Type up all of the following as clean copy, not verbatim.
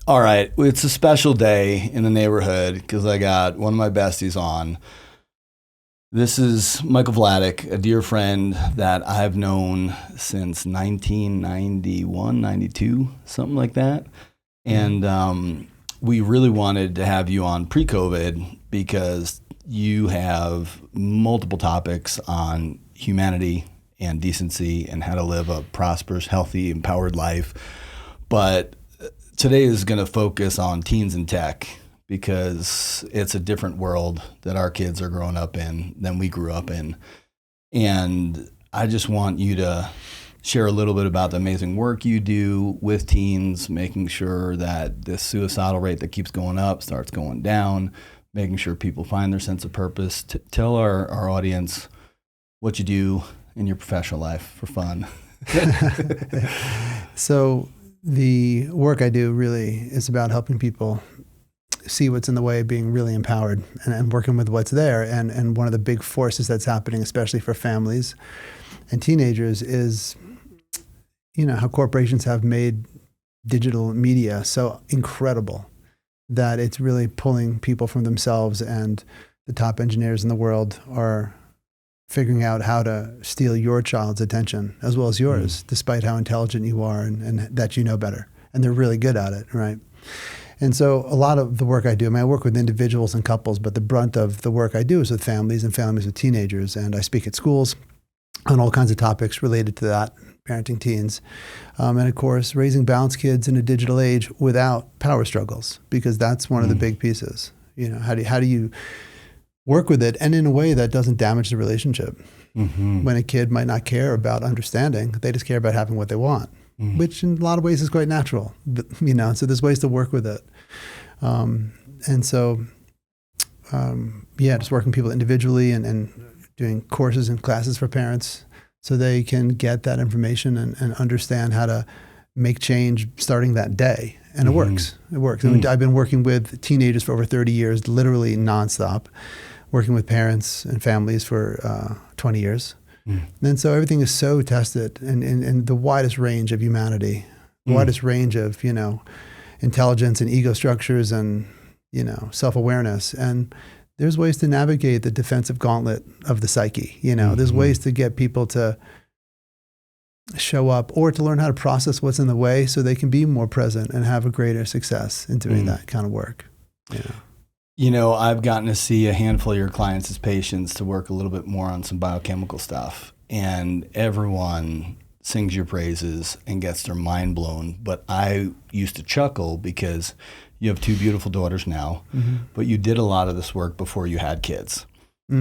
All right, it's a special day in the neighborhood because I got one of my besties on. This is Michael Vladeck, a dear friend that I've known since 1991, 92, something like that. And we really wanted to have you on pre-COVID because you have multiple topics on humanity and decency and how to live a prosperous, healthy, empowered life. But today is going to focus on teens and tech because it's a different world that our kids are growing up in than we grew up in. And I just want you to share a little bit about the amazing work you do with teens, making sure that this suicidal rate that keeps going up starts going down, making sure people find their sense of purpose. Tell our audience what you do in your professional life for fun. So the work I do really is about helping people see what's in the way of being really empowered and working with what's there. And one of the big forces that's happening, especially for families and teenagers, is, how corporations have made digital media so incredible that it's really pulling people from themselves, and the top engineers in the world are figuring out how to steal your child's attention as well as yours, despite how intelligent you are and that you know better. And they're really good at it, right? And so a lot of the work I do, I work with individuals and couples, but the brunt of the work I do is with families and families with teenagers. And I speak at schools on all kinds of topics related to that, parenting teens. And of course, raising balanced kids in a digital age without power struggles, because that's one of the big pieces. How do you work with it, and in a way that doesn't damage the relationship. When a kid might not care about understanding, they just care about having what they want, which in a lot of ways is quite natural, so there's ways to work with it. Just working people individually and doing courses and classes for parents so they can get that information and understand how to make change starting that day. And it works. It works. I've been working with teenagers for over 30 years, literally nonstop, working with parents and families for 20 years. And so everything is so tested in the widest range of humanity, the widest range of, intelligence and ego structures and, self-awareness. And there's ways to navigate the defensive gauntlet of the psyche. There's ways to get people to show up or to learn how to process what's in the way so they can be more present and have a greater success in doing that kind of work. I've gotten to see a handful of your clients as patients to work a little bit more on some biochemical stuff, and everyone sings your praises and gets their mind blown. But I used to chuckle because you have two beautiful daughters now, but you did a lot of this work before you had kids.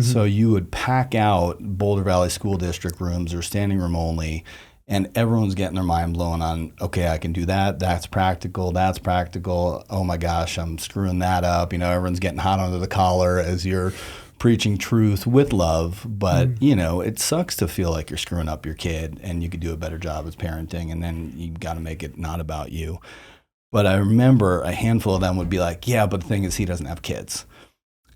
So you would pack out Boulder Valley School District rooms or standing room only, and everyone's getting their mind blown on, okay, I can do that. That's practical. That's practical. Oh my gosh, I'm screwing that up. Everyone's getting hot under the collar as you're preaching truth with love. But, it sucks to feel like you're screwing up your kid and you could do a better job as parenting, and then you got to make it not about you. But I remember a handful of them would be like, yeah, but the thing is he doesn't have kids.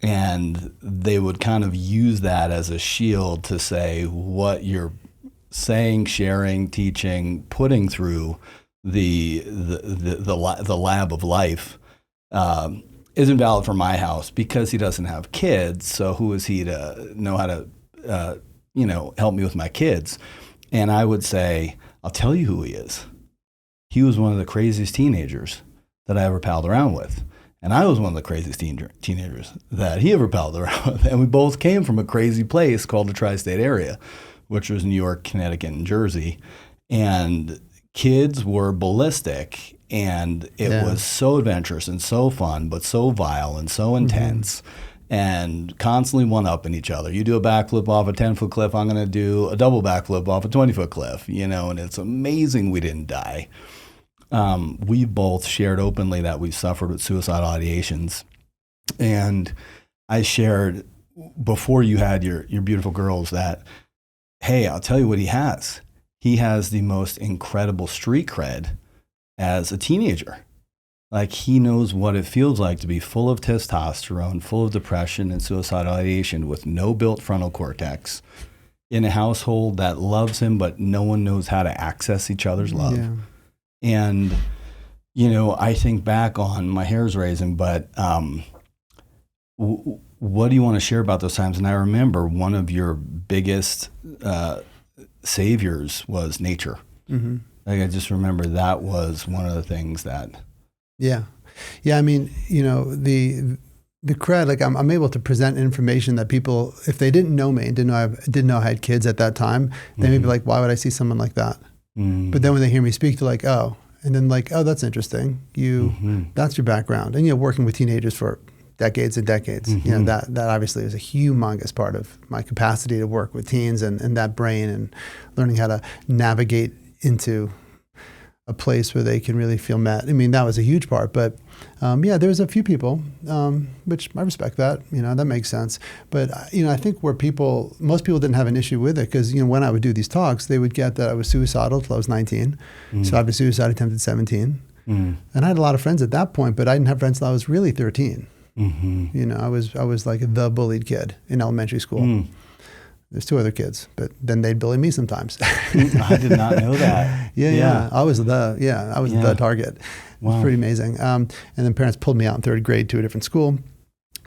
And they would kind of use that as a shield to say what you're saying, sharing, teaching, putting through the lab of life isn't valid for my house because he doesn't have kids. So who is he to know how to help me with my kids? And I would say, I'll tell you who he is. He was one of the craziest teenagers that I ever palled around with. And I was one of the craziest teenagers that he ever palled around with. And we both came from a crazy place called the tri-state area, which was New York, Connecticut, and Jersey. And kids were ballistic, and it was so adventurous and so fun, but so vile and so intense, and constantly one-upping each other. You do a backflip off a 10-foot cliff, I'm going to do a double backflip off a 20-foot cliff, and it's amazing we didn't die. We both shared openly that we suffered with suicidal ideations. And I shared before you had your beautiful girls that, hey, I'll tell you what he has. He has the most incredible street cred as a teenager. Like, he knows what it feels like to be full of testosterone, full of depression and suicidal ideation with no built frontal cortex in a household that loves him, but no one knows how to access each other's love. Yeah. And, I think back on my hair's raising, but what do you want to share about those times? And I remember one of your biggest saviors was nature. Mm-hmm. Like I just remember that was one of the things that. Yeah. I mean, the cred, like I'm able to present information that people, if they didn't know me and didn't know I had kids at that time, they may be like, why would I see someone like that? Mm-hmm. But then when they hear me speak, they're like, oh, and then like, oh, that's interesting. That's your background. And working with teenagers for decades and decades, that obviously is a humongous part of my capacity to work with teens and that brain and learning how to navigate into a place where they can really feel met. I mean, that was a huge part, but there's a few people, which I respect that, that makes sense. But, I think most people didn't have an issue with it because, when I would do these talks, they would get that I was suicidal till I was 19. So I was suicide attempt at 17. And I had a lot of friends at that point, but I didn't have friends till I was really 13. I was like the bullied kid in elementary school. There's 2 other kids, but then they'd bully me sometimes. I did not know that. Yeah. I was the target. Wow. It was pretty amazing. And then parents pulled me out in 3rd grade to a different school.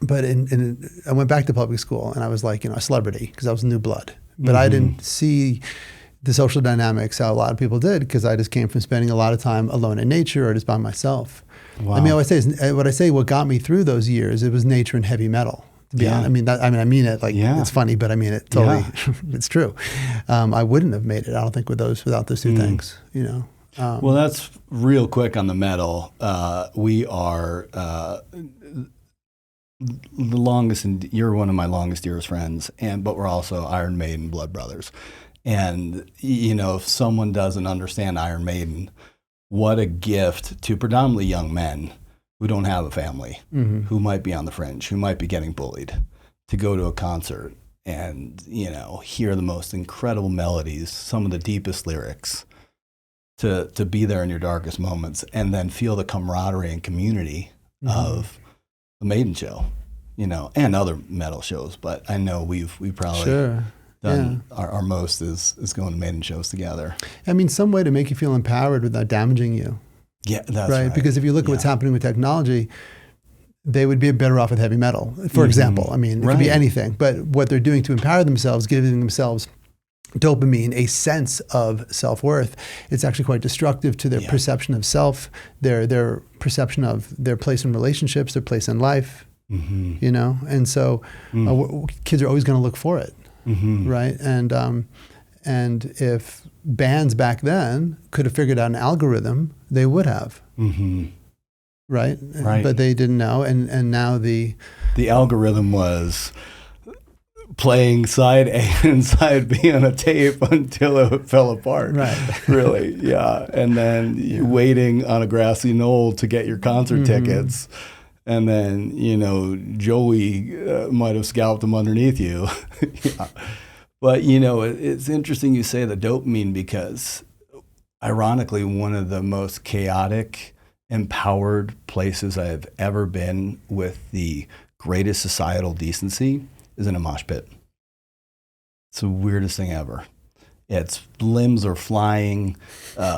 But I went back to public school and I was like, a celebrity because I was new blood. But I didn't see the social dynamics how a lot of people did because I just came from spending a lot of time alone in nature or just by myself. Wow. I mean, what got me through those years, it was nature and heavy metal. To be honest, I mean it like it's funny, but I mean it totally. It's true. I wouldn't have made it. I don't think without those 2 things. Well, that's real quick on the metal. We are the longest, and you're one of my longest, dearest friends, but we're also Iron Maiden blood brothers. And if someone doesn't understand Iron Maiden, what a gift to predominantly young men who don't have a family, who might be on the fringe, who might be getting bullied, to go to a concert and, hear the most incredible melodies, some of the deepest lyrics, to be there in your darkest moments, and then feel the camaraderie and community of the Maiden show, and other metal shows. But I know we've probably done our most is going to Maiden shows together. I mean, some way to make you feel empowered without damaging you. Yeah, that's right. Because if you look at what's happening with technology, they would be better off with heavy metal, for example. I mean, it could be anything. But what they're doing to empower themselves, giving themselves dopamine, a sense of self-worth, it's actually quite destructive to their perception of self, their perception of their place in relationships, their place in life, And so kids are always going to look for it, right? And if bands back then could have figured out an algorithm, they would have. Right? But they didn't know. And now the algorithm was playing side A and side B on a tape until it fell apart. Right. Really, yeah. And then waiting on a grassy knoll to get your concert tickets. And then, Joey might have scalped them underneath you. But, it's interesting you say the dopamine because, ironically, one of the most chaotic, empowered places I've ever been with the greatest societal decency is in a mosh pit. It's the weirdest thing ever. Its limbs are flying,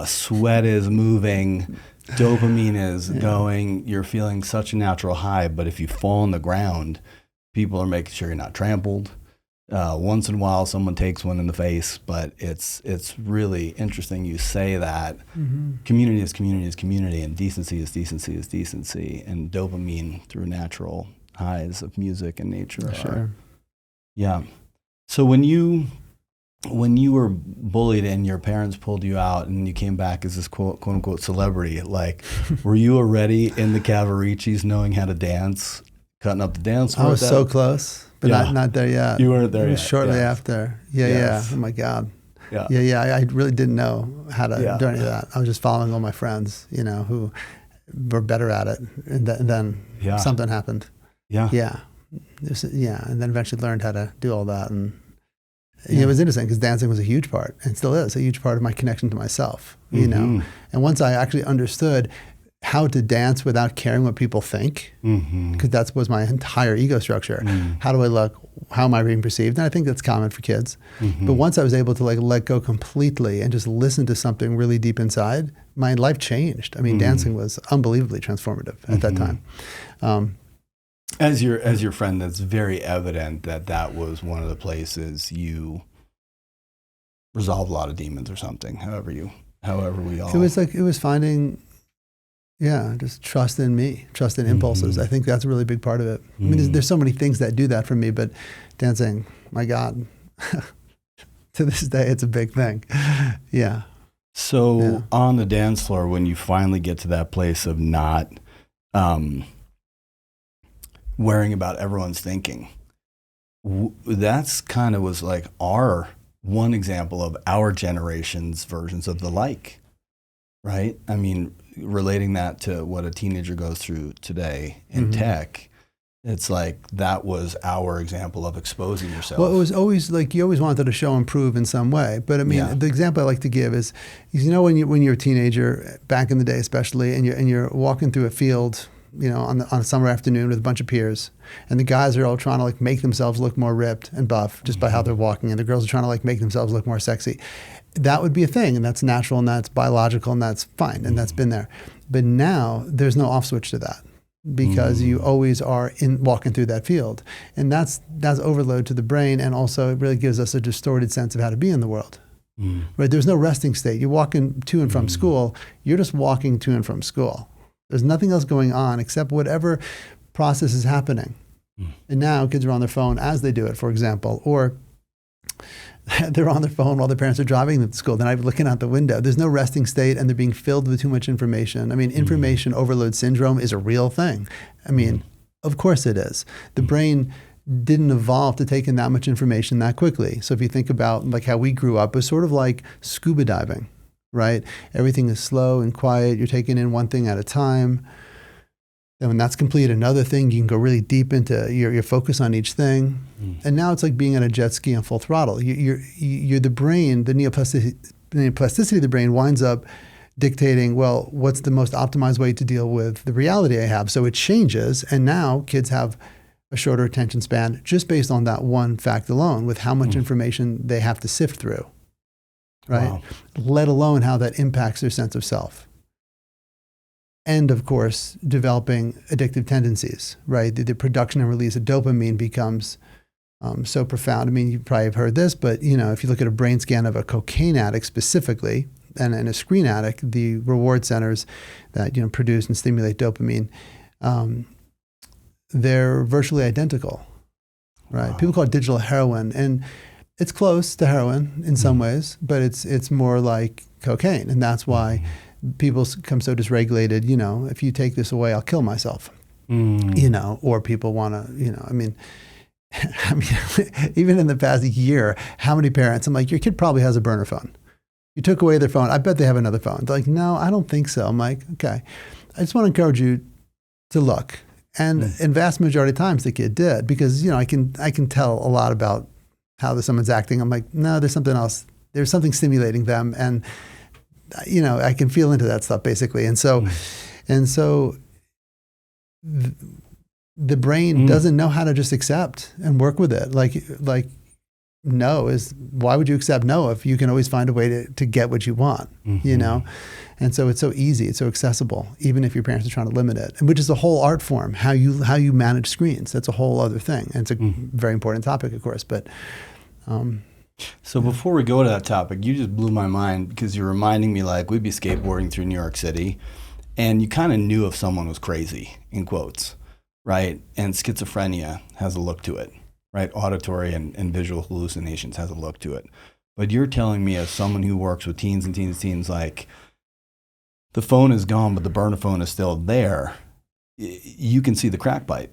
sweat is moving, dopamine is going, you're feeling such a natural high, but if you fall on the ground, people are making sure you're not trampled. Once in a while, someone takes one in the face, but it's really interesting you say that. Community is community is community, and decency is decency is decency, and dopamine through natural highs of music and nature. Sure. Yeah. So when you were bullied and your parents pulled you out and you came back as this quote unquote celebrity, like, were you already in the Cavaricis knowing how to dance, cutting up the dance floor? I was so close. But not there yet. You weren't there yet. Shortly after. Yeah. Oh my God. Yeah. I really didn't know how to do any of that. I was just following all my friends, who were better at it. And then something happened. Yeah. Yeah. And then eventually learned how to do all that. And it was interesting because dancing was a huge part, and still is a huge part of my connection to myself, And once I actually understood how to dance without caring what people think, because that was my entire ego structure. How do I look? How am I being perceived? And I think that's common for kids. But once I was able to like let go completely and just listen to something really deep inside, my life changed. I mean, dancing was unbelievably transformative at that time. As your friend, that's very evident that was one of the places you resolved a lot of demons or something. However we all. It was finding. Yeah, just trust in me, trust in impulses. I think that's a really big part of it. I mean, there's so many things that do that for me, but dancing, my God, to this day, it's a big thing. Yeah. So on the dance floor, when you finally get to that place of not worrying about everyone's thinking, that's kind of was like one example of our generation's versions of the like, right? I mean, relating that to what a teenager goes through today in tech, it's like that was our example of exposing yourself. Well, it was always like you always wanted to show and prove in some way. But I mean, the example I like to give is, you know, when you're a teenager, back in the day especially, and you're walking through a field, you know, on a summer afternoon with a bunch of peers, and the guys are all trying to like make themselves look more ripped and buff just by how they're walking, and the girls are trying to like make themselves look more sexy. That would be a thing, and that's natural, and that's biological, and that's fine, and that's been there. But now there's no off switch to that, because you always are walking through that field, and that's overload to the brain, and also it really gives us a distorted sense of how to be in the world. Right? There's no resting state. You're walking to and from school. You're just walking to and from school. There's nothing else going on except whatever process is happening. And now kids are on their phone as they do it, for example, or they're on their phone while their parents are driving them to school. They're not even looking out the window. There's no resting state, and they're being filled with too much information. I mean, information overload syndrome is a real thing. I mean, of course it is. The brain didn't evolve to take in that much information that quickly. So if you think about like how we grew up, it was sort of like scuba diving, right? Everything is slow and quiet. You're taking in one thing at a time. And when that's complete, another thing, you can go really deep into your focus on each thing. And now it's like being on a jet ski on full throttle. You're the brain, the neoplasticity of the brain winds up dictating, well, what's the most optimized way to deal with the reality I have? So it changes, and now kids have a shorter attention span just based on that one fact alone, with how much information they have to sift through, right? Wow. Let alone how that impacts their sense of self. And of course, developing addictive tendencies, right? The production and release of dopamine becomes so profound. I mean, you probably have heard this, but you know, if you look at a brain scan of a cocaine addict specifically, and a screen addict, the reward centers that produce and stimulate dopamine, they're virtually identical, right? Wow. People call it digital heroin, and it's close to heroin in some ways, but it's more like cocaine, and that's why people become so dysregulated. You know, if you take this away, I'll kill myself. You know, or people want to, I mean, even in the past year, how many parents? I'm like, your kid probably has a burner phone. You took away their phone. I bet they have another phone. They're like, no, I don't think so. I'm like, okay. I just want to encourage you to look. And in vast majority of times, the kid did, because I can tell a lot about how someone's acting. I'm like, no, there's something else. There's something stimulating them, and I can feel into that stuff basically. And so, the brain doesn't know how to just accept and work with it. Like no is, why would you accept no if you can always find a way to get what you want, And so it's so easy, it's so accessible, even if your parents are trying to limit it, and which is a whole art form, how you manage screens. That's a whole other thing. And it's a very important topic, of course, but so before we go to that topic, you just blew my mind, because you're reminding me, like, we'd be skateboarding through New York City, and you kind of knew if someone was crazy, in quotes, right? And schizophrenia has a look to it, right? Auditory and visual hallucinations has a look to it. But you're telling me, as someone who works with teens, like, the phone is gone, but the burner phone is still there. You can see the crack bite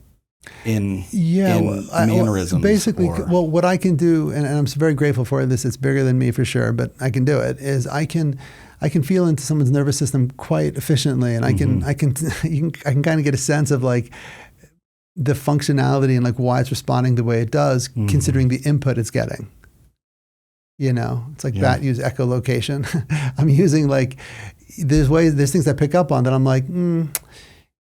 in mannerisms. Basically, what I can do, and I'm very grateful for this, it's bigger than me for sure, but I can do it, is I can feel into someone's nervous system quite efficiently, and I can kind of get a sense of like the functionality and like why it's responding the way it does, considering the input it's getting. It's like bat use echolocation. I'm using like, there's things I pick up on that I'm like,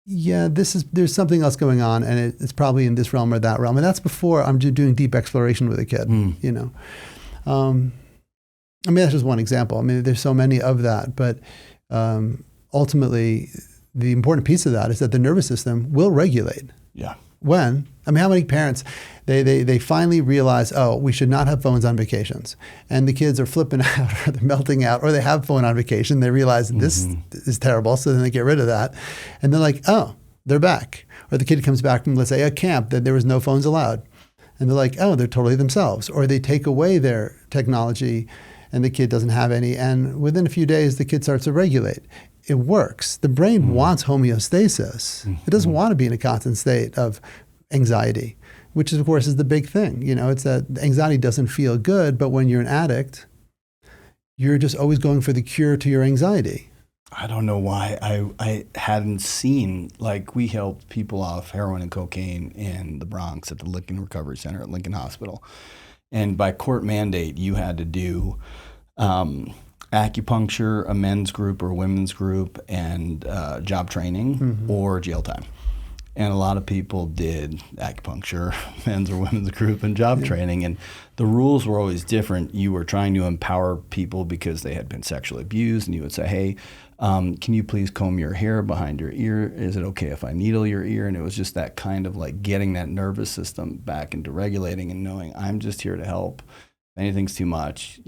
yeah, there's something else going on, and it's probably in this realm or that realm. And that's before I'm doing deep exploration with a kid, I mean, that's just one example. I mean, there's so many of that, but ultimately, the important piece of that is that the nervous system will regulate. Yeah. How many parents, they finally realize, we should not have phones on vacations. And the kids are flipping out or they're melting out, or they have phone on vacation. They realize this is terrible. So then they get rid of that. And they're like, they're back. Or the kid comes back from, let's say, a camp that there was no phones allowed. And they're like, they're totally themselves. Or they take away their technology and the kid doesn't have any. And within a few days, the kid starts to regulate. It works. The brain wants homeostasis. It doesn't want to be in a constant state of anxiety, which is, of course, is the big thing. It's that anxiety doesn't feel good, but when you're an addict, you're just always going for the cure to your anxiety. I don't know why I hadn't seen, like, we helped people off heroin and cocaine in the Bronx at the Lincoln Recovery Center at Lincoln Hospital. And by court mandate, you had to do acupuncture, a men's group or women's group, and job training or jail time. And a lot of people did acupuncture, men's or women's group, and job training. And the rules were always different. You were trying to empower people because they had been sexually abused. And you would say, hey, can you please comb your hair behind your ear? Is it okay if I needle your ear? And it was just that kind of like getting that nervous system back into regulating and knowing I'm just here to help. If anything's too much,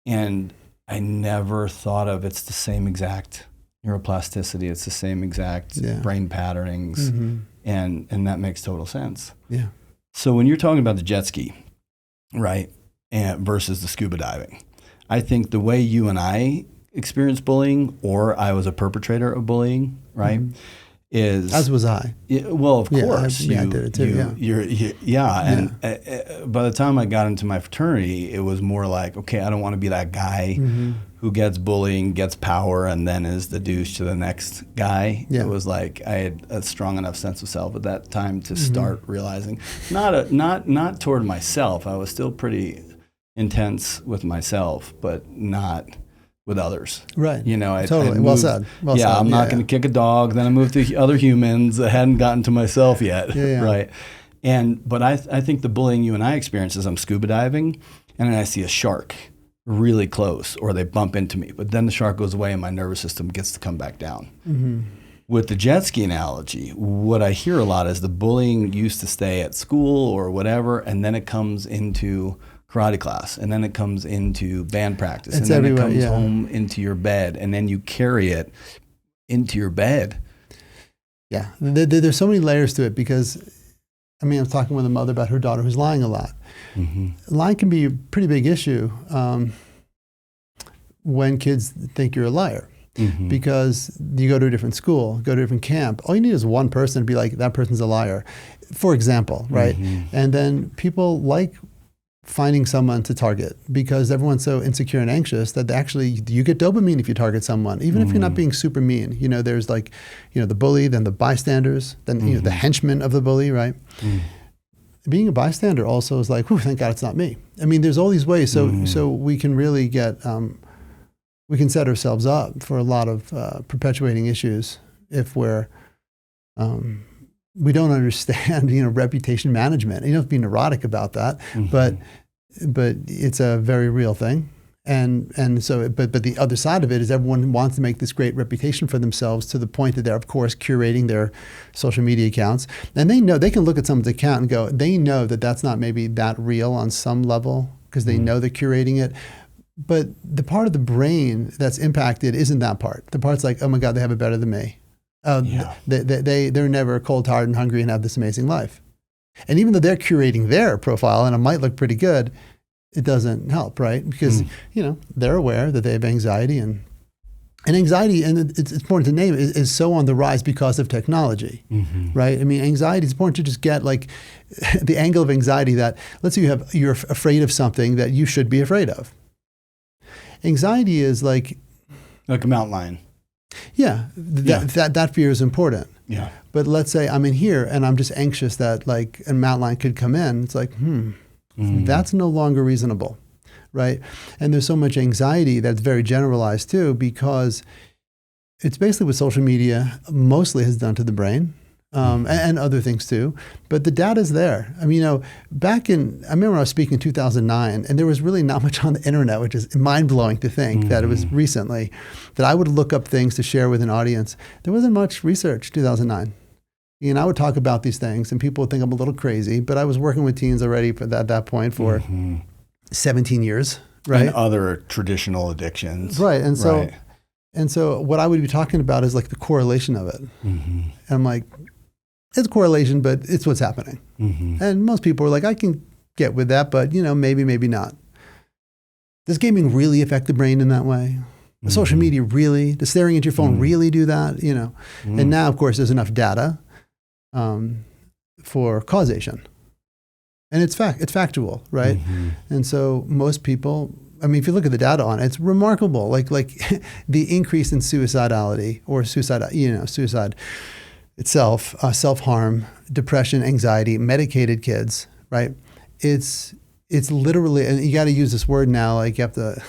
And I never thought of it's the same exact neuroplasticity. It's the same exact brain patternings. And that makes total sense. Yeah. So when you're talking about the jet ski, right, versus the scuba diving, I think the way you and I experienced bullying, or I was a perpetrator of bullying, right, is... As was I. Well, of course. I did it too, And by the time I got into my fraternity, it was more like, okay, I don't want to be that guy who gets bullying, gets power, and then is the douche to the next guy. Yeah. It was like I had a strong enough sense of self at that time to start realizing, not toward myself. I was still pretty intense with myself, but not with others. Right. Totally. Well said. I'm not going to kick a dog. Then I moved to other humans. I hadn't gotten to myself yet. Right. But I think the bullying you and I experience is I'm scuba diving and then I see a shark really close, or they bump into me, but then the shark goes away and my nervous system gets to come back down. With the jet ski analogy, what I hear a lot is the bullying used to stay at school or whatever, and then it comes into karate class, and then it comes into band practice, and then it comes home into your bed, and then you carry it into your bed. Yeah, there's so many layers to it because, I was talking with a mother about her daughter who's lying a lot. Lying can be a pretty big issue when kids think you're a liar. Because you go to a different school, go to a different camp, all you need is one person to be like, that person's a liar, for example, right? And then people like finding someone to target because everyone's so insecure and anxious that you get dopamine if you target someone, even if you're not being super mean. There's like, the bully, then the bystanders, then the henchmen of the bully, right? Being a bystander also is like, thank God it's not me. There's all these ways. So we can really get, we can set ourselves up for a lot of perpetuating issues if we don't understand, reputation management. You don't have to be neurotic about that, but it's a very real thing. And so, but the other side of it is everyone wants to make this great reputation for themselves to the point that they're, of course, curating their social media accounts. And they know, they can look at someone's account and go, they know that that's not maybe that real on some level because they know they're curating it. But the part of the brain that's impacted isn't that part. The part's like, oh my God, they have it better than me. They're never cold, hard, and hungry and have this amazing life. And even though they're curating their profile and it might look pretty good, it doesn't help, right? Because, they're aware that they have anxiety and anxiety, and it's important to name it, is so on the rise because of technology, right? Anxiety is important to just get like the angle of anxiety that, let's say you're afraid of something that you should be afraid of. Anxiety is like a mountain lion. Yeah, that fear is important. Yeah. But let's say I'm in here and I'm just anxious that like a mountain lion could come in. It's like, that's no longer reasonable. right? And there's so much anxiety that's very generalized too, because it's basically what social media mostly has done to the brain. And other things too, but the data's there. I mean, I remember when I was speaking in 2009, and there was really not much on the internet, which is mind-blowing to think that it was recently, that I would look up things to share with an audience. There wasn't much research 2009. I would talk about these things, and people would think I'm a little crazy, but I was working with teens already at that point for 17 years, right? And other traditional addictions. Right, and so what I would be talking about is like the correlation of it. And I'm like, it's a correlation, but it's what's happening. And most people are like, I can get with that, but maybe, maybe not. Does gaming really affect the brain in that way? Does social media really? Does staring at your phone really do that? And now, of course, there's enough data for causation. And it's factual, right? And so most people, I mean, if you look at the data on it, it's remarkable. Like the increase in suicidality or suicide itself, self-harm, depression, anxiety, medicated kids, right? It's literally, and you got to use this word now, like you have to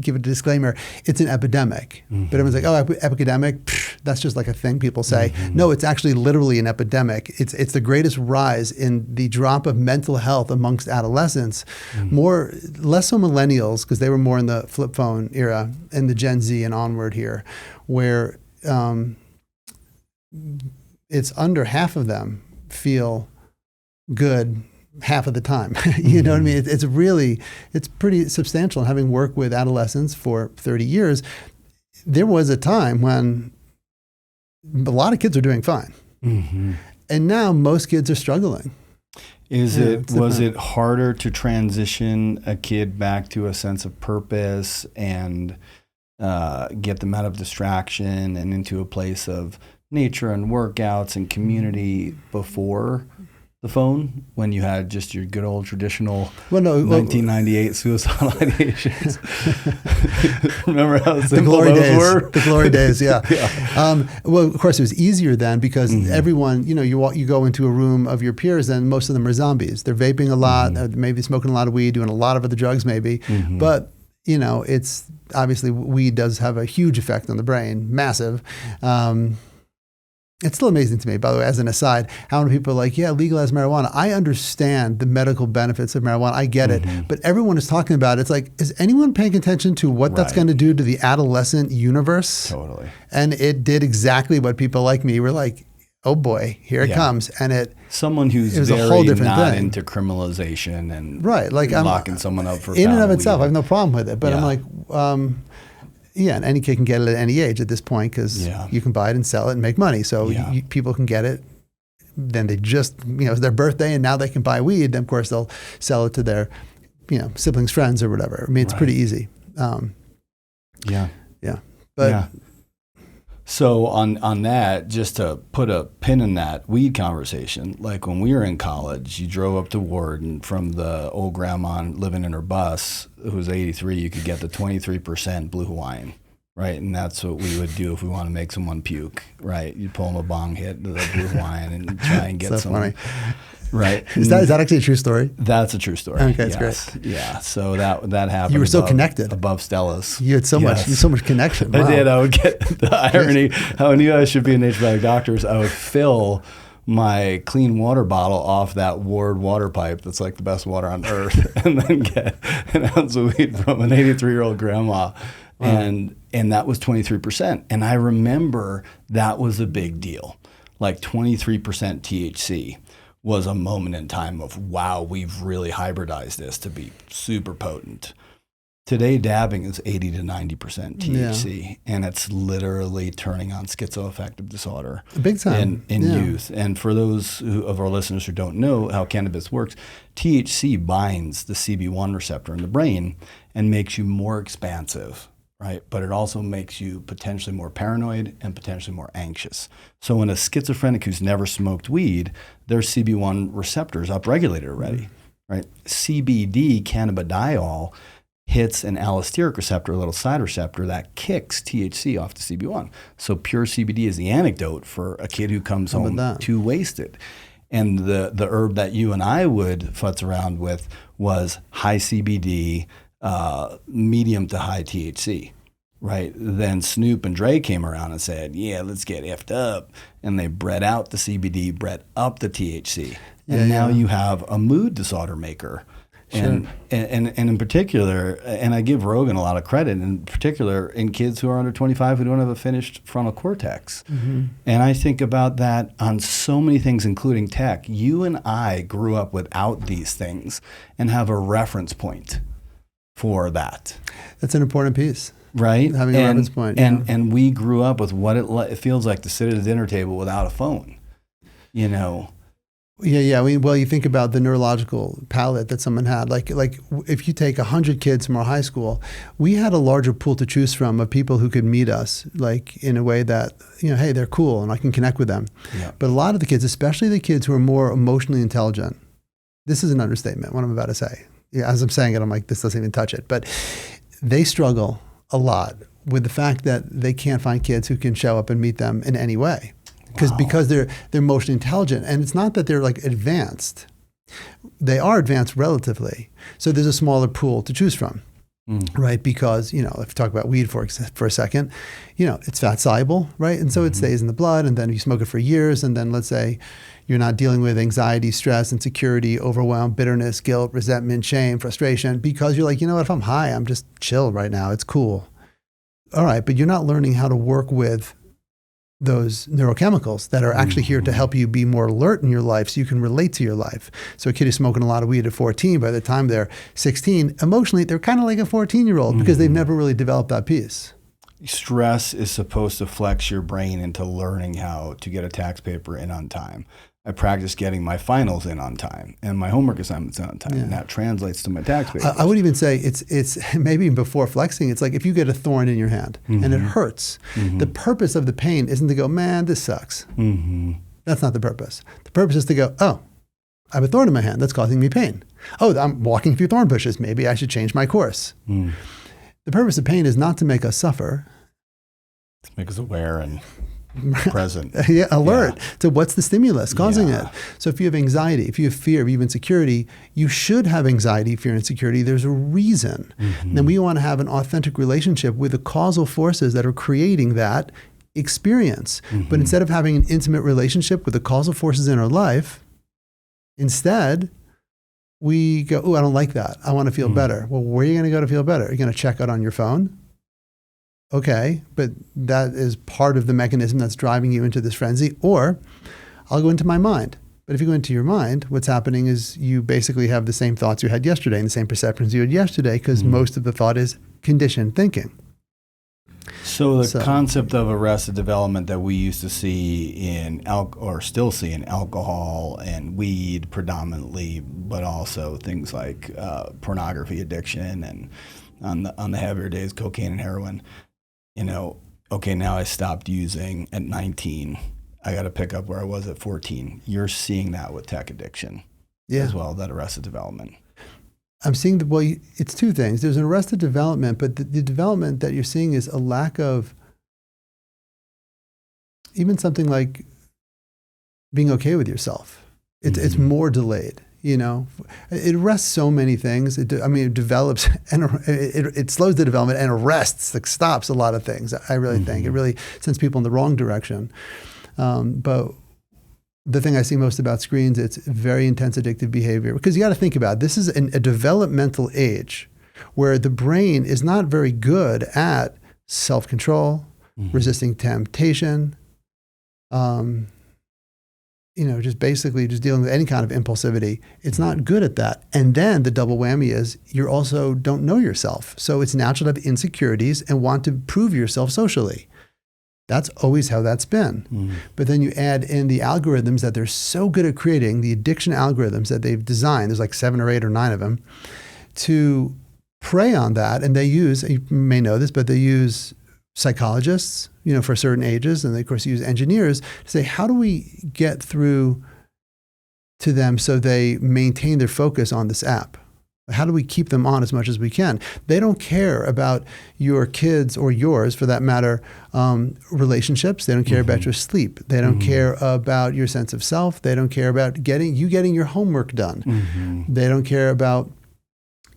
give a disclaimer, it's an epidemic. But everyone's like, oh, epidemic, that's just like a thing people say. No, it's actually literally an epidemic. It's the greatest rise in the drop of mental health amongst adolescents, less so millennials, because they were more in the flip phone era, and the Gen Z and onward here, where it's under half of them feel good half of the time. You know what I mean? It's pretty substantial. And having worked with adolescents for 30 years, there was a time when a lot of kids are doing fine. And now most kids are struggling. Was it harder to transition a kid back to a sense of purpose and get them out of distraction and into a place of nature and workouts and community before the phone, when you had just your good old traditional 1998 suicidal ideations? Remember how simple those were? The glory days, yeah. Well, of course, it was easier then because everyone, you go into a room of your peers and most of them are zombies. They're vaping a lot, maybe smoking a lot of weed, doing a lot of other drugs maybe. But, it's obviously weed does have a huge effect on the brain, massive. It's still amazing to me, by the way, as an aside, how many people are like, yeah, legalize marijuana. I understand the medical benefits of marijuana. I get it. But everyone is talking about it. It's like, is anyone paying attention to what that's going to do to the adolescent universe? Totally. And it did exactly what people like me were like, oh boy, here it comes. And someone who's very a whole different not thing. Into criminalization and locking someone up for in and of itself, I have no problem with it. But I'm like, and any kid can get it at any age at this point because you can buy it and sell it and make money. So people can get it. Then they just, it's their birthday and now they can buy weed. Then of course they'll sell it to their, siblings, friends or whatever. I mean, it's pretty easy. So on that, just to put a pin in that weed conversation, like when we were in college, you drove up to Ward and from the old grandma living in her bus, who was 83, you could get the 23% Blue Hawaiian, right? And that's what we would do if we want to make someone puke, right? You'd pull them a bong hit to the Blue Hawaiian and try and get some. Funny. Right. Is that actually a true story? That's a true story. Okay, that's great. Yeah. So that happened. You were so connected. Above Stella's. You had so much connection. Wow. I did. I would get the irony. How I knew I should be in naturopathic doctors. I would fill my clean water bottle off that Ward water pipe that's like the best water on earth, and then get an ounce of weed from an 83-year-old grandma. And that was 23%. And I remember that was a big deal. Like 23% THC was a moment in time of, wow, we've really hybridized this to be super potent. Today, dabbing is 80 to 90% THC, and it's literally turning on schizoaffective disorder. Big time. In youth. And for those of our listeners who don't know how cannabis works, THC binds the CB1 receptor in the brain and makes you more expansive, right? But it also makes you potentially more paranoid and potentially more anxious. So in a schizophrenic who's never smoked weed, their CB1 receptor is upregulated already, right? CBD, cannabidiol, hits an allosteric receptor, a little side receptor that kicks THC off the CB1. So pure CBD is the antidote for a kid who comes home too wasted. And the herb that you and I would futz around with was high CBD, medium to high THC. Right. Then Snoop and Dre came around and said, yeah, let's get effed up. And they bred out the CBD, bred up the THC. And now you have a mood disorder maker. And, and in particular, and I give Rogan a lot of credit, in particular in kids who are under 25 who don't have a finished frontal cortex. Mm-hmm. And I think about that on so many things, including tech. You and I grew up without these things and have a reference point for that. That's an important piece. Right? Having a reference point. And we grew up with what it feels like to sit at a dinner table without a phone, you know? Yeah. Well, you think about the neurological palette that someone had. Like if you take 100 kids from our high school, we had a larger pool to choose from of people who could meet us, like in a way that, you know, hey, they're cool and I can connect with them. Yeah. But a lot of the kids, especially the kids who are more emotionally intelligent, this is an understatement, what I'm about to say. Yeah, as I'm saying it, I'm like, this doesn't even touch it. But they struggle a lot with the fact that they can't find kids who can show up and meet them in any way. Because they're emotionally intelligent. And it's not that they're like advanced. They are advanced relatively. So there's a smaller pool to choose from, right? Because, you know, if you talk about weed for a second, you know, it's fat soluble, right? And so it stays in the blood, and then you smoke it for years, and then let's say you're not dealing with anxiety, stress, insecurity, overwhelm, bitterness, guilt, resentment, shame, frustration, because you're like, you know what, if I'm high, I'm just chill right now. It's cool. All right, but you're not learning how to work with those neurochemicals that are actually here to help you be more alert in your life so you can relate to your life. So a kid who's smoking a lot of weed at 14, by the time they're 16, emotionally, they're kind of like a 14-year-old because they've never really developed that piece. Stress is supposed to flex your brain into learning how to get a tax paper in on time. I practice getting my finals in on time and my homework assignments in on time, and that translates to my tax papers. I would even say it's maybe before flexing, it's like if you get a thorn in your hand and it hurts, the purpose of the pain isn't to go, man, this sucks. That's not the purpose. The purpose is to go, oh, I have a thorn in my hand that's causing me pain. Oh, I'm walking through thorn bushes. Maybe I should change my course. The purpose of pain is not to make us suffer. To make us aware and present. Alert to what's the stimulus causing it. So if you have anxiety, if you have fear, if you have insecurity, you should have anxiety, fear, and insecurity. There's a reason. And we want to have an authentic relationship with the causal forces that are creating that experience. But instead of having an intimate relationship with the causal forces in our life, instead, we go, oh, I don't like that. I want to feel better. Well, where are you going to go to feel better? Are you going to check out on your phone? Okay, but that is part of the mechanism that's driving you into this frenzy. Or I'll go into my mind. But if you go into your mind, what's happening is you basically have the same thoughts you had yesterday and the same perceptions you had yesterday, because most of the thought is conditioned thinking. So the concept of arrested development that we used to see in or still see in alcohol and weed predominantly, but also things like pornography addiction and on the heavier days, cocaine and heroin. You know, okay, now I stopped using at 19. I got to pick up where I was at 14. You're seeing that with tech addiction as well, that arrested development. I'm seeing it's two things. There's an arrested development, but the development that you're seeing is a lack of even something like being okay with yourself. It's more delayed. You know, it arrests so many things. It develops and it slows the development and arrests, like stops a lot of things. I really think it really sends people in the wrong direction. But the thing I see most about screens, it's very intense addictive behavior, because you got to think about it. This is a developmental age where the brain is not very good at self-control, resisting temptation, just basically just dealing with any kind of impulsivity. It's not good at that. And then the double whammy is you also don't know yourself. So it's natural to have insecurities and want to prove yourself socially. That's always how that's been. But then you add in the algorithms that they're so good at creating, the addiction algorithms that they've designed, there's like 7 or 8 or 9 of them, to prey on that. And they use, you may know this, but they use psychologists, for certain ages, and they of course use engineers to say, how do we get through to them so they maintain their focus on this app? How do we keep them on as much as we can? They don't care about your kids or yours, for that matter, relationships. They don't care about your sleep. They don't care about your sense of self. They don't care about getting your homework done. They don't care about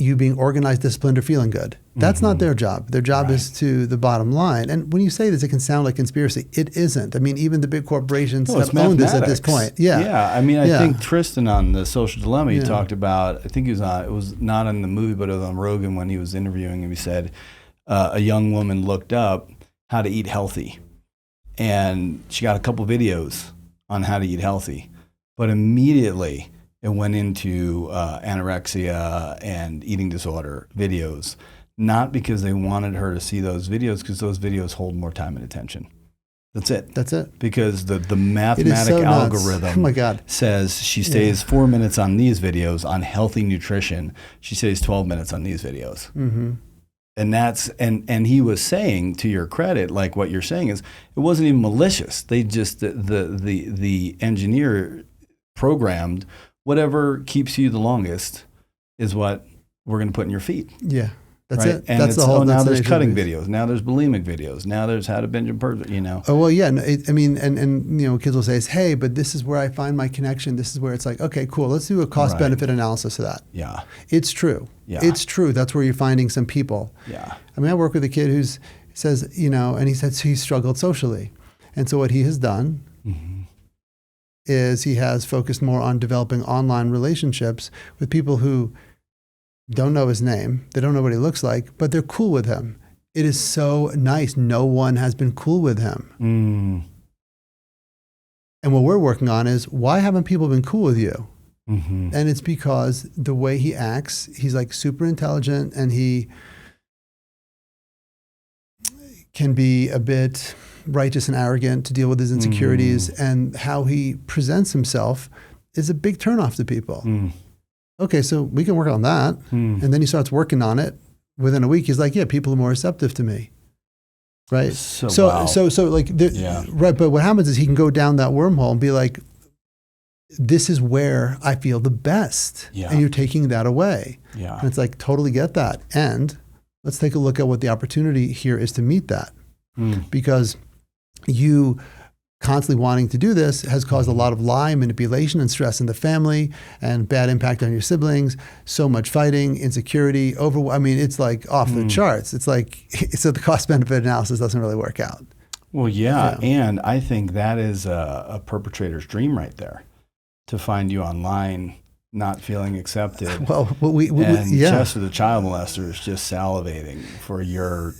you being organized, disciplined, or feeling good. That's not their job. Their job is to the bottom line. And when you say this, it can sound like conspiracy. It isn't. I mean, even the big corporations have owned this at this point. Yeah. Yeah. I mean, I think Tristan on the Social Dilemma, he talked about, I think he was on, it was not in the movie, but it was on Rogan when he was interviewing him. He said a young woman looked up how to eat healthy. And she got a couple videos on how to eat healthy. But immediately it went into anorexia and eating disorder videos. Not because they wanted her to see those videos, because those videos hold more time and attention. That's it. That's it. Because the mathematic algorithm says she stays 4 minutes on these videos on healthy nutrition. She stays 12 minutes on these videos. Mm-hmm. And that's and he was saying, to your credit, like what you're saying is, it wasn't even malicious. They just the engineer programmed whatever keeps you the longest is what we're going to put in your feed. Yeah. That's right? it. And that's the whole. Now there's cutting videos. Now there's bulimic videos. Now there's how to binge and purge. Oh well, yeah. I mean, and kids will say, "Hey, but this is where I find my connection. This is where it's like, okay, cool. Let's do a cost benefit analysis of that." Yeah. It's true. Yeah. It's true. That's where you're finding some people. Yeah. I mean, I work with a kid who says, and he says he struggled socially, and so what he has done is he has focused more on developing online relationships with people who don't know his name, they don't know what he looks like, but they're cool with him. It is so nice. No one has been cool with him. And what we're working on is, why haven't people been cool with you? Mm-hmm. And it's because the way he acts, he's like super intelligent, and he can be a bit righteous and arrogant to deal with his insecurities, and how he presents himself is a big turnoff to people. Okay, so we can work on that. And then he starts working on it. Within a week, he's like, yeah, people are more receptive to me. Right? So like, right. But what happens is he can go down that wormhole and be like, this is where I feel the best. Yeah. And you're taking that away. Yeah. And it's like, totally get that. And let's take a look at what the opportunity here is to meet that. Because you constantly wanting to do this has caused a lot of lie, manipulation, and stress in the family, and bad impact on your siblings, so much fighting, insecurity, I mean, it's like off the charts. It's like, so the cost benefit analysis doesn't really work out. Well, yeah. And I think that is a perpetrator's dream right there, to find you online not feeling accepted. Well, Chester, the child molester, is just salivating for your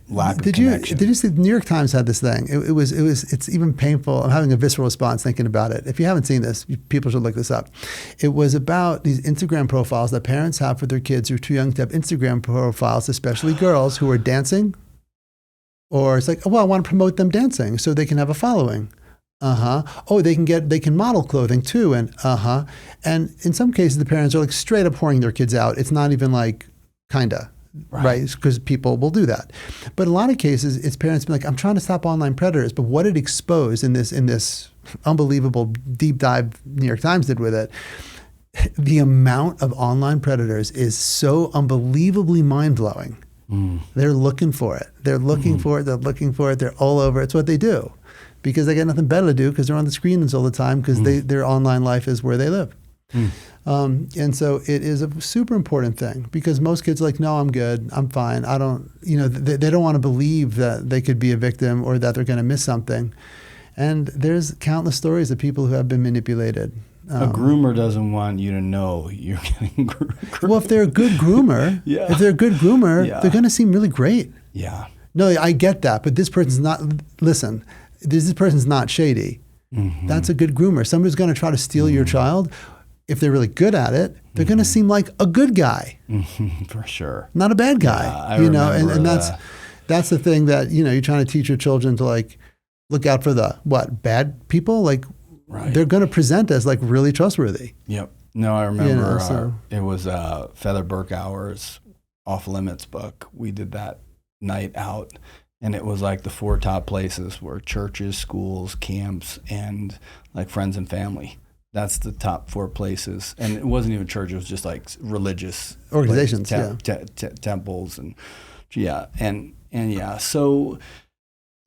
lack of connection. Did you see the New York Times had this thing? It's even painful. I'm having a visceral response thinking about it. If you haven't seen this, people should look this up. It was about these Instagram profiles that parents have for their kids who are too young to have Instagram profiles, especially girls who are dancing. Or it's like, oh, well, I want to promote them dancing so they can have a following. Oh, they can model clothing too. And And in some cases, the parents are like straight up whoring their kids out. It's not even like kinda. Right, because people will do that. But in a lot of cases, it's parents being like, I'm trying to stop online predators. But what it exposed in this unbelievable deep dive New York Times did with it, the amount of online predators is so unbelievably mind-blowing. They're looking for it. They're looking for it. They're looking for it. They're all over. It's what they do, because they got nothing better to do, because they're on the screens all the time, because their online life is where they live. And so it is a super important thing, because most kids are like, no, I'm good. I'm fine. I don't, they don't want to believe that they could be a victim or that they're going to miss something. And there's countless stories of people who have been manipulated. A groomer doesn't want you to know you're getting groomed. Well, if they're a good groomer, they're going to seem really great. Yeah. No, I get that. But this person's not, listen, this person's not shady. That's a good groomer. Somebody's going to try to steal your child. If they're really good at it, they're going to seem like a good guy. For sure. Not a bad guy. Yeah, and that's the thing that, you're trying to teach your children to like look out for the bad people. Like they're going to present as like really trustworthy. Yep. No, I remember it was Feather Burkhour's Off Limits book. We did that night out, and it was like the 4 top places were churches, schools, camps, and like friends and family. That's the top 4 places. And it wasn't even church. It was just like religious organizations, temples. And So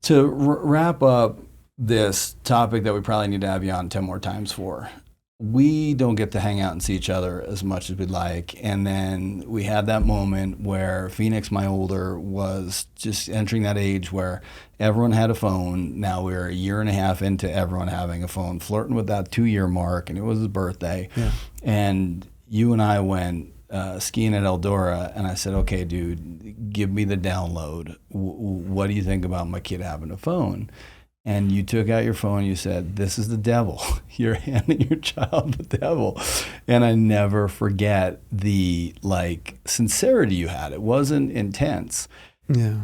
to wrap up this topic that we probably need to have you on 10 more times for, we don't get to hang out and see each other as much as we'd like. And then we had that moment where Phoenix, my older, was just entering that age where everyone had a phone. Now we're a year and a half into everyone having a phone, flirting with that 2-year mark, and it was his birthday. Yeah. And you and I went skiing at Eldora, and I said, okay, dude, give me the download. What do you think about my kid having a phone? And you took out your phone and you said, this is the devil. You're handing your child the devil. And I never forget the sincerity you had. It wasn't intense. Yeah.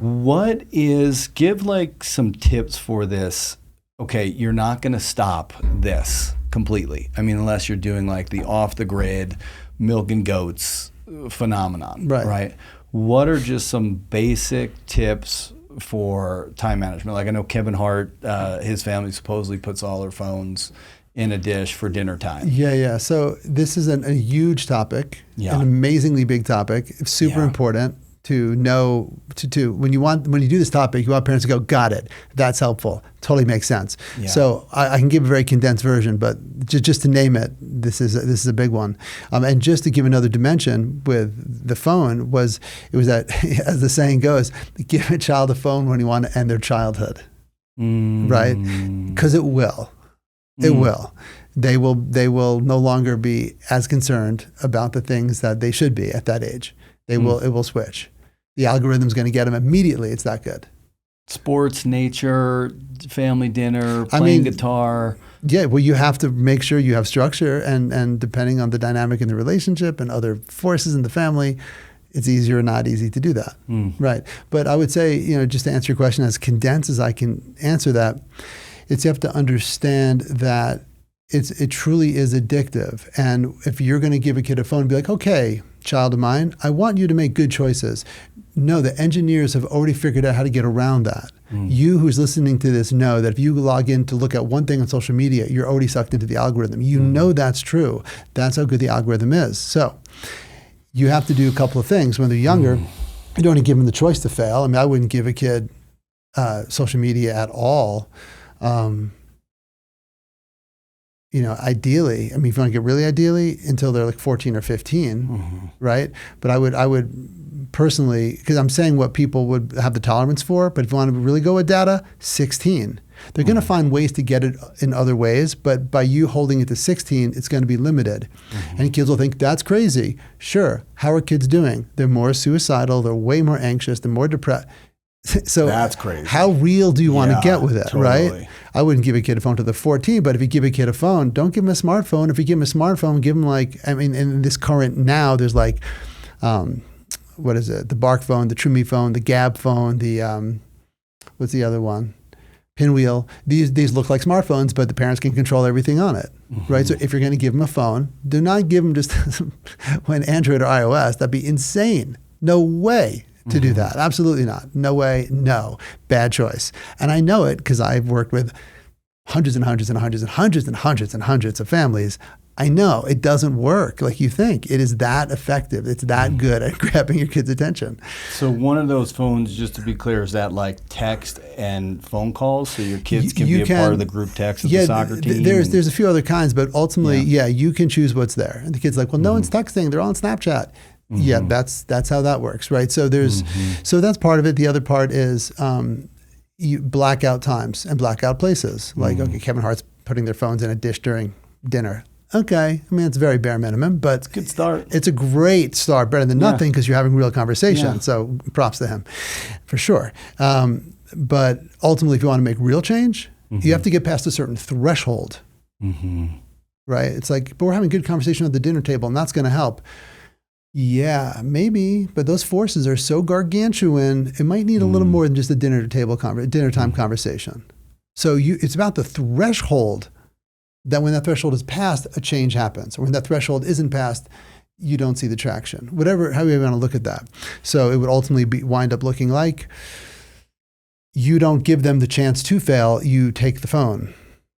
Give some tips for this. Okay, you're not going to stop this completely. I mean, unless you're doing the off the grid, milk and goats phenomenon, right? What are just some basic tips for time management? I know Kevin Hart, his family supposedly puts all their phones in a dish for dinner time. Yeah. So this is a huge topic, an amazingly big topic, super important to know. When you do this topic, you want parents to go, got it. That's helpful. Totally makes sense. Yeah. So I can give a very condensed version, but just to name it, this is a big one. And just to give another dimension with the phone it was that, as the saying goes, give a child a phone when you want to end their childhood, right? Because it will. It will. They will no longer be as concerned about the things that they should be at that age. It will switch. The algorithm's going to get them immediately. It's that good. Sports, nature, family dinner, playing guitar. Yeah, well, you have to make sure you have structure, and depending on the dynamic in the relationship and other forces in the family, it's easy or not easy to do that, right? But I would say, just to answer your question as condensed as I can answer that, you have to understand that it truly is addictive. And if you're going to give a kid a phone, be like, okay, child of mine, I want you to make good choices. No, the engineers have already figured out how to get around that. You who's listening to this know that if you log in to look at one thing on social media, you're already sucked into the algorithm. You know that's true. That's how good the algorithm is. So you have to do a couple of things. When they're younger, you don't want to give them the choice to fail. I mean, I wouldn't give a kid social media at all. Ideally, if you want to get really ideally, until they're 14 or 15, right? But I would personally, because I'm saying what people would have the tolerance for, but if you want to really go with data, 16. They're going to find ways to get it in other ways, but by you holding it to 16, it's going to be limited. And kids will think, that's crazy. Sure, how are kids doing? They're more suicidal, they're way more anxious, they're more depressed. So that's crazy. How real do you want to get with it, totally. Right? I wouldn't give a kid a phone to the 14, but if you give a kid a phone, don't give him a smartphone. If you give him a smartphone, give him in this current now, there's what is it? The Bark phone, the TrueMe phone, the Gab phone, the, what's the other one? Pinwheel. These look like smartphones, but the parents can control everything on it, right? So if you're going to give them a phone, do not give them just when Android or iOS. That'd be insane. No way to do that. Absolutely not. No way. No. Bad choice. And I know it because I've worked with hundreds and hundreds and hundreds and hundreds and hundreds and hundreds of families. I know it doesn't work like you think. It is that effective. It's that good at grabbing your kid's attention. So one of those phones, just to be clear, is that text and phone calls, so your kids can be a part of the group text of the soccer team? There's a few other kinds, but ultimately, you can choose what's there. And the kid's like, well, no one's texting. They're all on Snapchat. Yeah, that's how that works, right? So so that's part of it. The other part is blackout times and blackout places. Okay, Kevin Hart's putting their phones in a dish during dinner. Okay, it's very bare minimum, but it's a good start. It's a great start, better than nothing because you're having real conversation. Yeah. So props to him, for sure. But ultimately, if you want to make real change, you have to get past a certain threshold, right? It's but we're having good conversation at the dinner table, and that's going to help. Yeah, maybe, but those forces are so gargantuan, it might need a little more than just a dinner time conversation. So it's about the threshold, that when that threshold is passed, a change happens. Or when that threshold isn't passed, you don't see the traction. However you want to look at that. So it would ultimately wind up looking like you don't give them the chance to fail, you take the phone.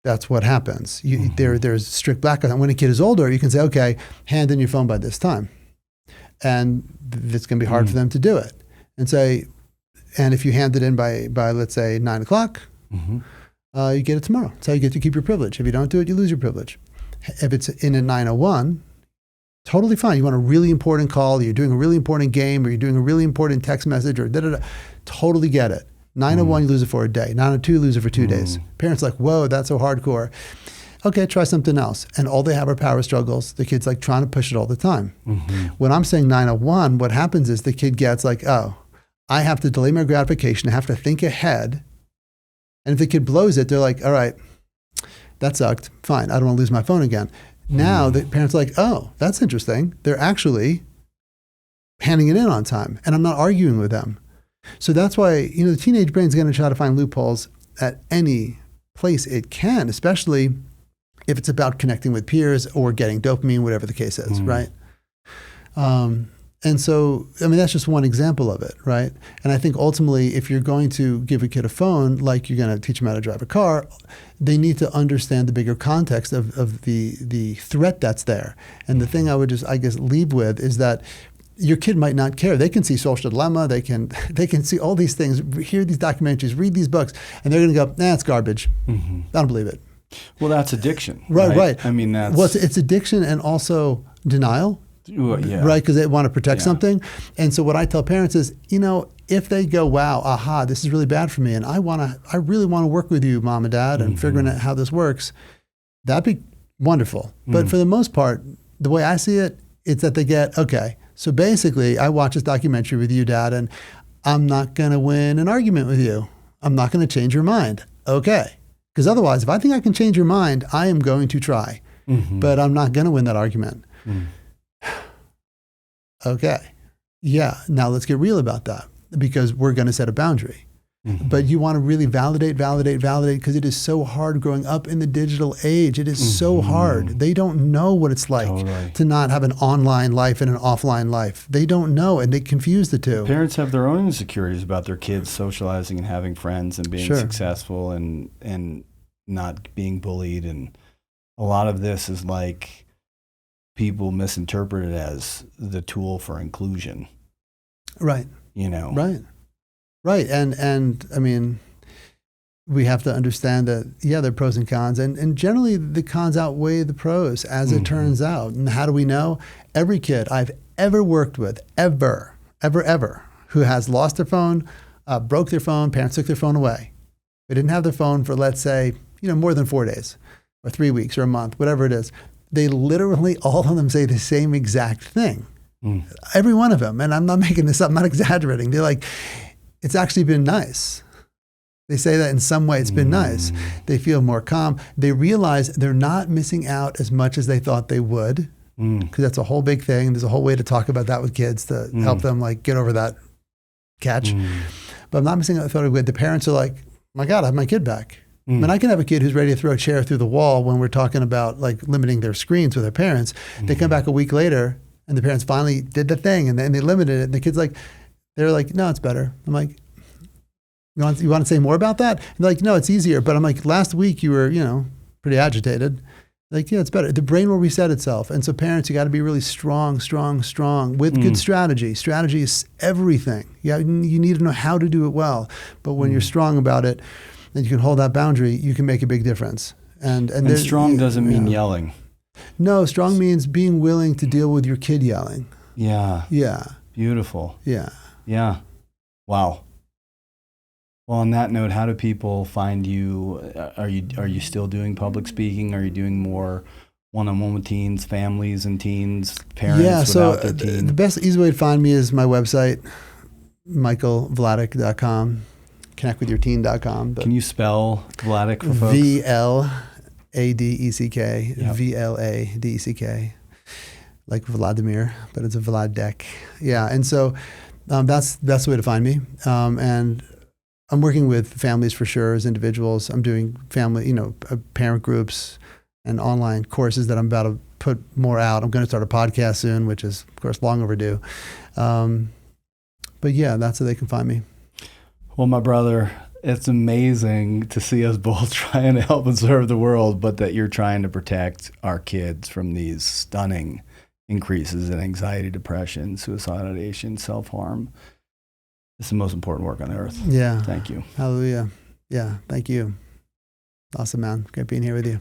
That's what happens. There's strict blackout. And when a kid is older, you can say, okay, hand in your phone by this time. And it's going to be hard for them to do it. And if you hand it in by let's say 9 o'clock, you get it tomorrow. That's how you get to keep your privilege. If you don't do it, you lose your privilege. If it's in a 901, totally fine. You want a really important call, you're doing a really important game, or you're doing a really important text message, or da-da-da. Totally get it. 901, you lose it for a day. 902, you lose it for 2 days. Parents like, whoa, that's so hardcore. Okay, try something else. And all they have are power struggles. The kid's like trying to push it all the time. When I'm saying 901, what happens is the kid gets like, oh, I have to delay my gratification. I have to think ahead. And if the kid blows it, they're like, all right, that sucked. Fine, I don't want to lose my phone again. Now the parents are like, oh, that's interesting. They're actually handing it in on time. And I'm not arguing with them. So that's why, the teenage brain is going to try to find loopholes at any place it can, especially if it's about connecting with peers or getting dopamine, whatever the case is, right? And so, that's just one example of it, right? And I think ultimately, if you're going to give a kid a phone, like you're going to teach them how to drive a car, they need to understand the bigger context of the threat that's there. And the thing I would just, leave with is that your kid might not care. They can see Social Dilemma. They can see all these things, hear these documentaries, read these books, and they're going to go, nah, it's garbage. I don't believe it. Well, that's addiction. Right. That's... Well, it's addiction and also denial. Yeah. Right, because they want to protect something. And so what I tell parents is, if they go, wow, aha, this is really bad for me, and I really want to work with you, mom and dad, and figuring out how this works, that'd be wonderful. But for the most part, the way I see it, it's that they get, okay, so basically I watch this documentary with you, Dad, and I'm not going to win an argument with you. I'm not going to change your mind. Okay. Because otherwise, if I think I can change your mind, I am going to try. But I'm not going to win that argument. Okay. Yeah. Now let's get real about that, because we're going to set a boundary. But you want to really validate, because it is so hard growing up in the digital age. It is so hard. They don't know what it's like to not have an online life and an offline life. They don't know, and they confuse the two. Parents have their own insecurities about their kids socializing and having friends and being successful and not being bullied. And a lot of this is like people misinterpret it as the tool for inclusion. Right. Right. And we have to understand that, there are pros and cons, and generally the cons outweigh the pros, as it turns out. And how do we know? Every kid I've ever worked with, ever, who has lost their phone, broke their phone, parents took their phone away. They didn't have their phone for, let's say, more than 4 days or 3 weeks or a month, whatever it is. They literally, all of them say the same exact thing. Every one of them. And I'm not making this up, I'm not exaggerating. They're like, it's actually been nice. They say that in some way it's been nice. They feel more calm. They realize they're not missing out as much as they thought they would, because that's a whole big thing. There's a whole way to talk about that with kids to help them get over that catch. But I'm not missing out. I thought I would. The parents are like, my God, I have my kid back. I can have a kid who's ready to throw a chair through the wall when we're talking about limiting their screens with their parents. They come back a week later and the parents finally did the thing and they limited it. And the kid's they're like, no, it's better. I'm like, you want to say more about that? And they're like, no, it's easier. But I'm like, last week you were, pretty agitated. Like, yeah, it's better. The brain will reset itself. And so parents, you got to be really strong with good strategy. Strategy is everything. You need to know how to do it well. But when you're strong about it and you can hold that boundary, you can make a big difference. And strong doesn't mean yelling. No, strong means being willing to deal with your kid yelling. Yeah. Yeah. Beautiful. Yeah. Yeah. Wow. Well, on that note, how do people find you? Are you still doing public speaking? Are you doing more one-on-one with teens, families and teens, parents without their teen? The best, easy way to find me is my website, michaelvladeck.com, connectwithyourteen.com. Can you spell Vladeck for folks? VLADECK, VLADECK, like Vladimir, but it's a Vladeck. Yeah, and so that's the way to find me. And I'm working with families for sure as individuals. I'm doing family, parent groups and online courses that I'm about to put more out. I'm going to start a podcast soon, which is, of course, long overdue. But yeah, that's how they can find me. Well, my brother, it's amazing to see us both trying to help and serve the world, but that you're trying to protect our kids from these stunning increases in anxiety, depression, suicidal ideation, self-harm. It's the most important work on earth. Yeah. Thank you. Hallelujah. Yeah. Thank you. Awesome, man. Great being here with you.